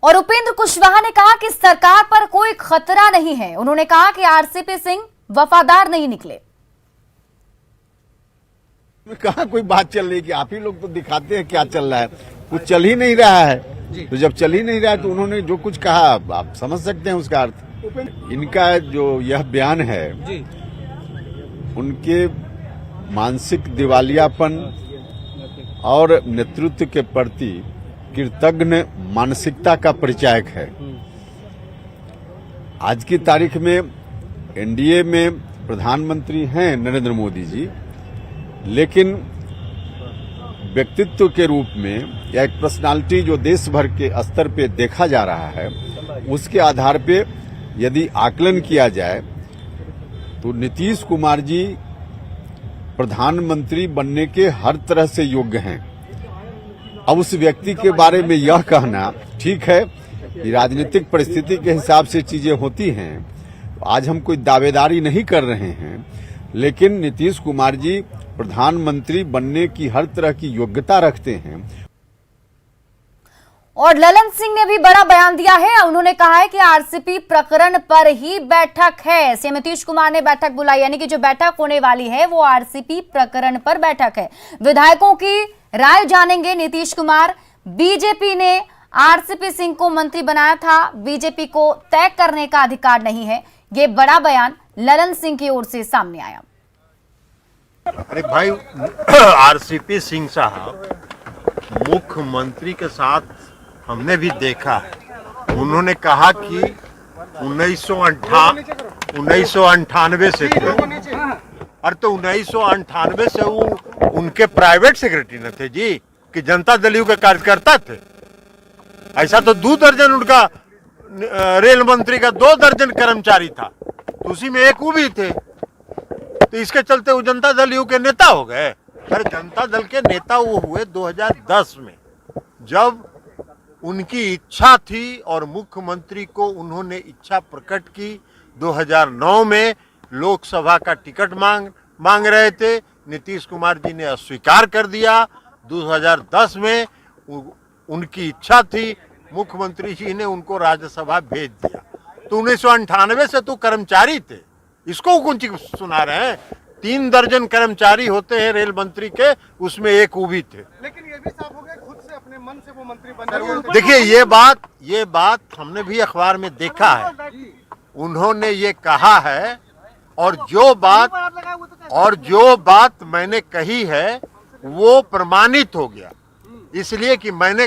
और उपेंद्र कुशवाहा ने कहा कि सरकार पर कोई खतरा नहीं है। उन्होंने कहा कि आरसीपी सिंह वफादार नहीं निकले। कहाँ कोई बात चल रही है कि आप ही लोग तो दिखाते हैं क्या चल रहा है, कुछ चल ही नहीं रहा है। तो जब चल ही नहीं रहा है तो उन्होंने जो कुछ कहा आप समझ सकते हैं उसका अर्थ। इनका जो यह बयान है उनके मानसिक दिवालियापन और नेतृत्व के प्रति कृतज्ञ मानसिकता का परिचायक है। आज की तारीख में एनडीए में प्रधानमंत्री हैं नरेंद्र मोदी जी, लेकिन व्यक्तित्व के रूप में या एक पर्सनालिटी जो देश भर के स्तर पे देखा जा रहा है, उसके आधार पे यदि आकलन किया जाए तो नीतीश कुमार जी प्रधानमंत्री बनने के हर तरह से योग्य हैं। अब उस व्यक्ति के बारे में यह कहना ठीक है कि राजनीतिक परिस्थिति के हिसाब से चीजें होती हैं। आज हम कोई दावेदारी नहीं कर रहे हैं, लेकिन नीतीश कुमार जी प्रधानमंत्री बनने की हर तरह की योग्यता रखते हैं। और ललन सिंह ने भी बड़ा बयान दिया है। उन्होंने कहा है कि आरसीपी प्रकरण पर ही बैठक है। सीएम नीतीश कुमार ने बैठक बुलाई, यानी कि जो बैठक होने वाली है वो आरसीपी प्रकरण पर बैठक है। विधायकों की राय जानेंगे नीतीश कुमार। बीजेपी ने आरसीपी सिंह को मंत्री बनाया था, बीजेपी को तय करने का अधिकार नहीं है। ये बड़ा बयान ललन सिंह की ओर से सामने आया। अरे भाई, आरसीपी सिंह साहब मुख्यमंत्री के साथ हमने भी देखा है। उन्होंने कहा कि 1998 से थे, और तो 1998 से वो उनके प्राइवेट सेक्रेटरी न थे जी, कि जनता दल के कार्यकर्ता थे। ऐसा तो 2 दर्जन उनका रेल मंत्री का 2 दर्जन कर्मचारी था, तो उसी में एक वो भी थे। तो इसके चलते वो जनता दल यू के नेता हो गए। अरे जनता दल के नेता वो हुए 2010 में, जब उनकी इच्छा थी और मुख्यमंत्री को उन्होंने इच्छा प्रकट की। 2009 में लोकसभा का टिकट मांग रहे थे, नीतीश कुमार जी ने अस्वीकार कर दिया। 2010 में उनकी इच्छा थी, मुख्यमंत्री जी ने उनको राज्यसभा भेज दिया। तो 1998 से तो कर्मचारी थे, इसको कौन चीज सुना रहे हैं। 3 दर्जन कर्मचारी होते हैं रेल मंत्री के, उसमें एक वो भी थे। लेकिन ये भी साफ हो गया खुद से अपने मन से वो मंत्री बने। देखिए, ये बात हमने भी अखबार में देखा है। उन्होंने ये कहा है, और जो बात मैंने कही है वो प्रमाणित हो गया, इसलिए कि मैंने